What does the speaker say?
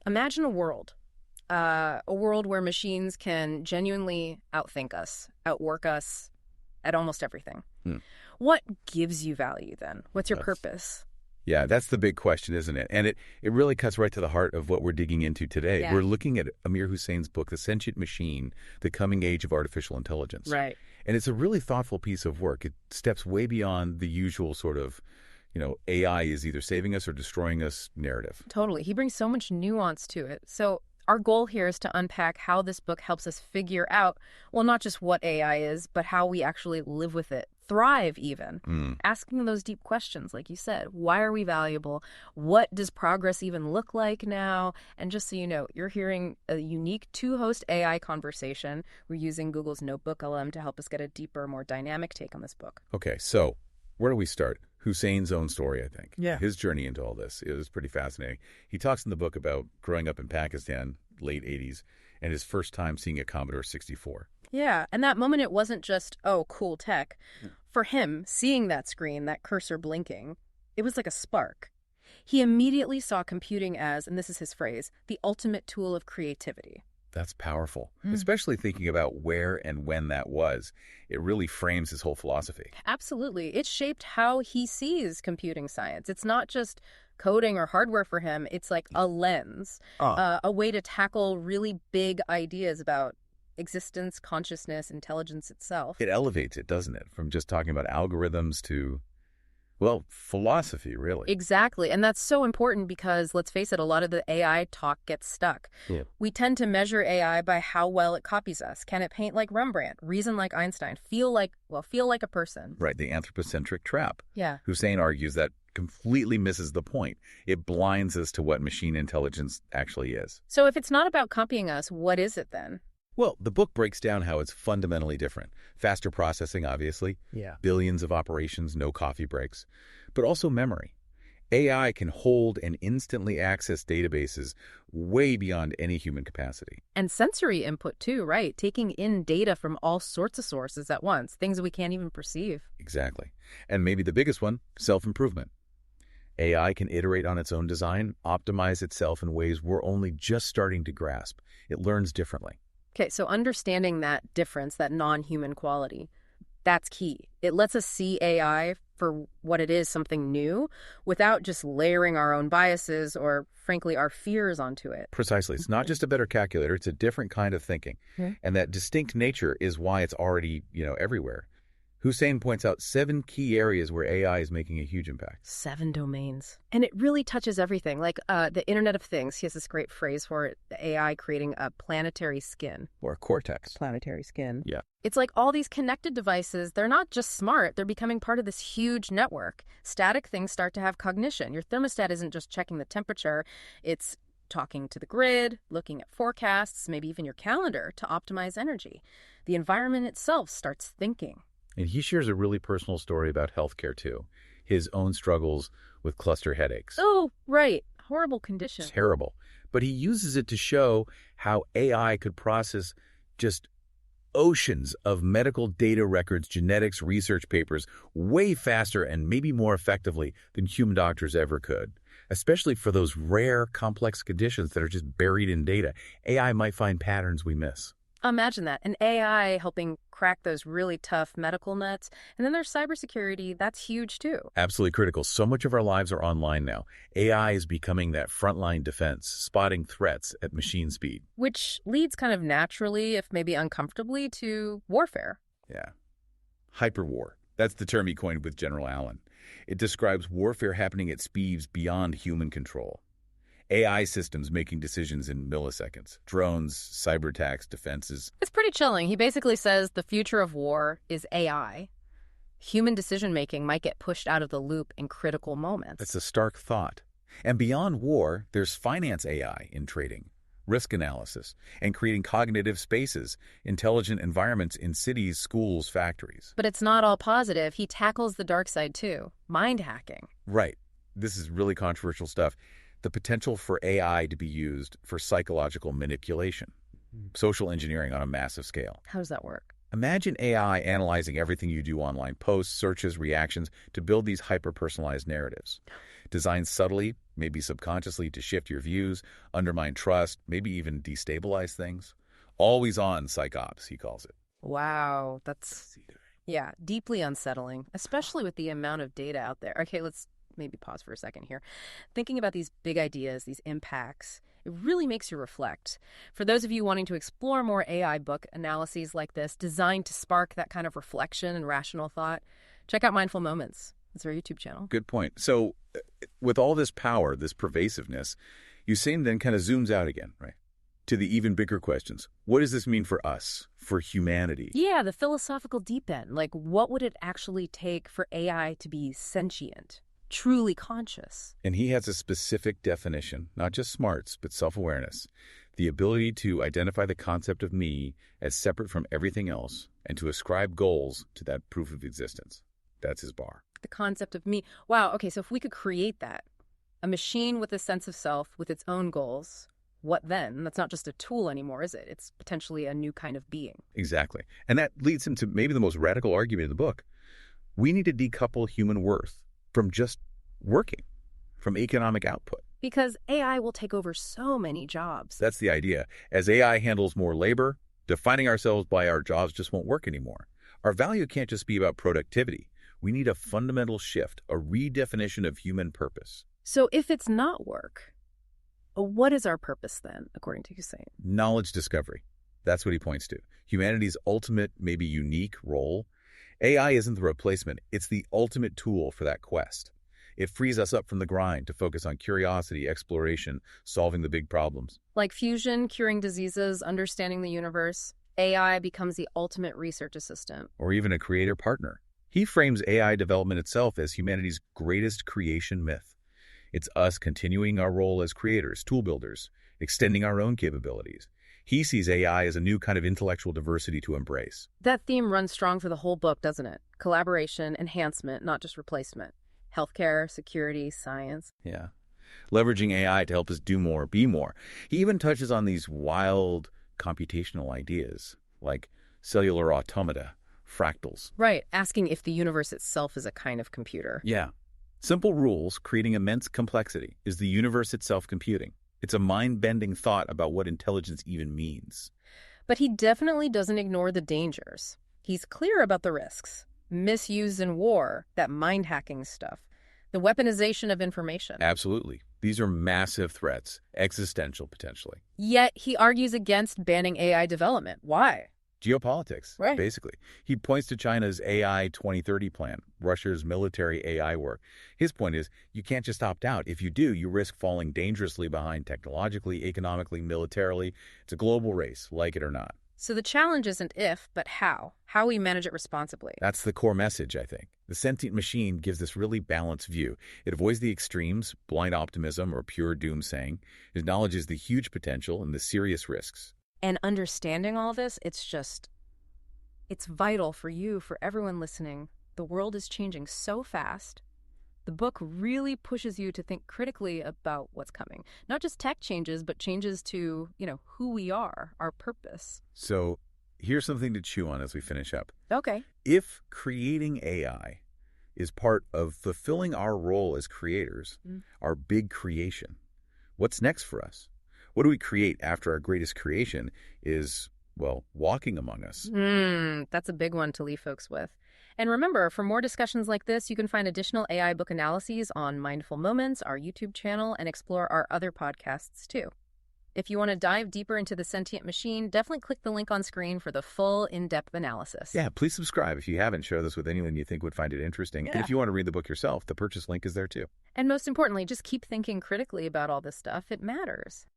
Imagine a world where machines can genuinely outthink us, outwork us at almost everything. What gives you value then? What's your purpose? Yeah, that's the big question, isn't it? And it really cuts right to the heart of what we're digging into today. Yeah. We're looking at Amir Husain's book, The Sentient Machine, The Coming Age of Artificial Intelligence. Right. And it's a really thoughtful piece of work. It steps way beyond the usual sort of, AI is either saving us or destroying us narrative. Totally. He brings so much nuance to it. So our goal here is to unpack how this book helps us figure out, well, not just what AI is, but how we actually live with it, thrive even. Asking those deep questions, like you said. Why are we valuable? What does progress even look like now? And just so you know, you're hearing a unique two-host AI conversation. We're using Google's NotebookLM to help us get a deeper, more dynamic take on this book. Okay, so where do we start? Husain's own story, I think. Yeah. His journey into all this is pretty fascinating. He talks in the book about growing up in Pakistan, late 80s, and his first time seeing a Commodore 64. Yeah, and that moment, it wasn't just, oh, cool tech. For him, seeing that screen, that cursor blinking, it was like a spark. He immediately saw computing as, and this is his phrase, the ultimate tool of creativity. That's powerful, especially thinking about where and when that was. It really frames his whole philosophy. Absolutely. It shaped how he sees computing science. It's not just coding or hardware for him. It's like a lens, a way to tackle really big ideas about existence, consciousness, intelligence itself. It elevates it, doesn't it? From just talking about algorithms to, well, philosophy, really. Exactly. And that's so important because, let's face it, a lot of the AI talk gets stuck. Yeah. We tend to measure AI by how well it copies us. Can it paint like Rembrandt, reason like Einstein, feel like a person? Right, the anthropocentric trap. Yeah. Husain argues that completely misses the point. It blinds us to what machine intelligence actually is. So if it's not about copying us, what is it then? Well, the book breaks down how it's fundamentally different. Faster processing, obviously. Yeah. Billions of operations, no coffee breaks. But also memory. AI can hold and instantly access databases way beyond any human capacity. And sensory input too, right? Taking in data from all sorts of sources at once, things we can't even perceive. Exactly. And maybe the biggest one, self-improvement. AI can iterate on its own design, optimize itself in ways we're only just starting to grasp. It learns differently. Okay, so understanding that difference, that non-human quality, that's key. It lets us see AI for what it is, something new, without just layering our own biases or, frankly, our fears onto it. Precisely. It's not just a better calculator. It's a different kind of thinking. And that distinct nature is why it's already, everywhere. Husain points out 7 key areas where AI is making a huge impact. 7 domains. And it really touches everything, like the Internet of Things. He has this great phrase for it, the AI creating a planetary skin. Or cortex. Planetary skin. Yeah. It's like all these connected devices, they're not just smart, they're becoming part of this huge network. Static things start to have cognition. Your thermostat isn't just checking the temperature, it's talking to the grid, looking at forecasts, maybe even your calendar to optimize energy. The environment itself starts thinking. And he shares a really personal story about healthcare, too. His own struggles with cluster headaches. Oh, right. Horrible condition. Terrible. But he uses it to show how AI could process just oceans of medical data records, genetics, research papers way faster and maybe more effectively than human doctors ever could, especially for those rare, complex conditions that are just buried in data. AI might find patterns we miss. Imagine that, an AI helping crack those really tough medical nuts. And then there's cybersecurity. That's huge, too. Absolutely critical. So much of our lives are online now. AI is becoming that frontline defense, spotting threats at machine speed. Which leads kind of naturally, if maybe uncomfortably, to warfare. Yeah. Hyperwar. That's the term he coined with General Allen. It describes warfare happening at speeds beyond human control. AI systems making decisions in milliseconds. Drones, cyber attacks, defenses. It's pretty chilling. He basically says the future of war is AI. Human decision-making might get pushed out of the loop in critical moments. That's a stark thought. And beyond war, there's finance AI in trading, risk analysis, and creating cognitive spaces, intelligent environments in cities, schools, factories. But it's not all positive. He tackles the dark side, too. Mind hacking. Right. This is really controversial stuff. The potential for AI to be used for psychological manipulation, social engineering on a massive scale. How does that work? Imagine AI analyzing everything you do online, posts, searches, reactions, to build these hyper-personalized narratives. designed subtly, maybe subconsciously, to shift your views, undermine trust, maybe even destabilize things. Always on psychops, he calls it. Wow, that's, yeah, deeply unsettling, especially with the amount of data out there. Okay, let's maybe pause for a second here. Thinking about these big ideas, these impacts, it really makes you reflect. For those of you wanting to explore more AI book analyses like this, designed to spark that kind of reflection and rational thought, check out Mindful Moments. It's our YouTube channel. Good point. So with all this power, this pervasiveness, Husain then kind of zooms out again, right? To the even bigger questions. What does this mean for us, for humanity? Yeah, the philosophical deep end. Like, what would it actually take for AI to be sentient, truly conscious? And he has a specific definition, not just smarts, but self-awareness. The ability to identify the concept of me as separate from everything else and to ascribe goals to that proof of existence. That's his bar. The concept of me. Wow, okay, so if we could create that, a machine with a sense of self, with its own goals, what then? That's not just a tool anymore, is it? It's potentially a new kind of being. Exactly. And that leads him to maybe the most radical argument in the book. We need to decouple human worth from just working, from economic output. Because AI will take over so many jobs. That's the idea. As AI handles more labor, defining ourselves by our jobs just won't work anymore. Our value can't just be about productivity. We need a fundamental shift, a redefinition of human purpose. So if it's not work, what is our purpose then, according to Husain? Knowledge discovery. That's what he points to. Humanity's ultimate, maybe unique role. AI isn't the replacement. It's the ultimate tool for that quest. It frees us up from the grind to focus on curiosity, exploration, solving the big problems. Like fusion, curing diseases, understanding the universe, AI becomes the ultimate research assistant. Or even a creator partner. He frames AI development itself as humanity's greatest creation myth. It's us continuing our role as creators, tool builders, extending our own capabilities. He sees AI as a new kind of intellectual diversity to embrace. That theme runs strong for the whole book, doesn't it? Collaboration, enhancement, not just replacement. Healthcare, security, science. Yeah. Leveraging AI to help us do more, be more. He even touches on these wild computational ideas like cellular automata, fractals. Right, asking if the universe itself is a kind of computer. Yeah. Simple rules creating immense complexity. Is the universe itself computing? It's a mind-bending thought about what intelligence even means. But he definitely doesn't ignore the dangers. He's clear about the risks. Misuse in war, that mind-hacking stuff. The weaponization of information. Absolutely. These are massive threats, existential potentially. Yet he argues against banning AI development. Why? Geopolitics, Right. basically. He points to China's AI 2030 plan, Russia's military AI work. His point is, you can't just opt out. If you do, you risk falling dangerously behind technologically, economically, militarily. It's a global race, like it or not. So the challenge isn't if, but how. How we manage it responsibly. That's the core message, I think. The Sentient Machine gives this really balanced view. It avoids the extremes, blind optimism or pure doomsaying. It acknowledges the huge potential and the serious risks. And understanding all this, it's vital for you, for everyone listening. The world is changing so fast. The book really pushes you to think critically about what's coming. Not just tech changes, but changes to, who we are, our purpose. So here's something to chew on as we finish up. Okay. If creating AI is part of fulfilling our role as creators, our big creation, what's next for us? What do we create after our greatest creation is, well, walking among us? That's a big one to leave folks with. And remember, for more discussions like this, you can find additional AI book analyses on Mindful Moments, our YouTube channel, and explore our other podcasts too. If you want to dive deeper into the Sentient Machine, definitely click the link on screen for the full in-depth analysis. Yeah, please subscribe if you haven't. Share this with anyone you think would find it interesting. Yeah. And if you want to read the book yourself, the purchase link is there too. And most importantly, just keep thinking critically about all this stuff. It matters.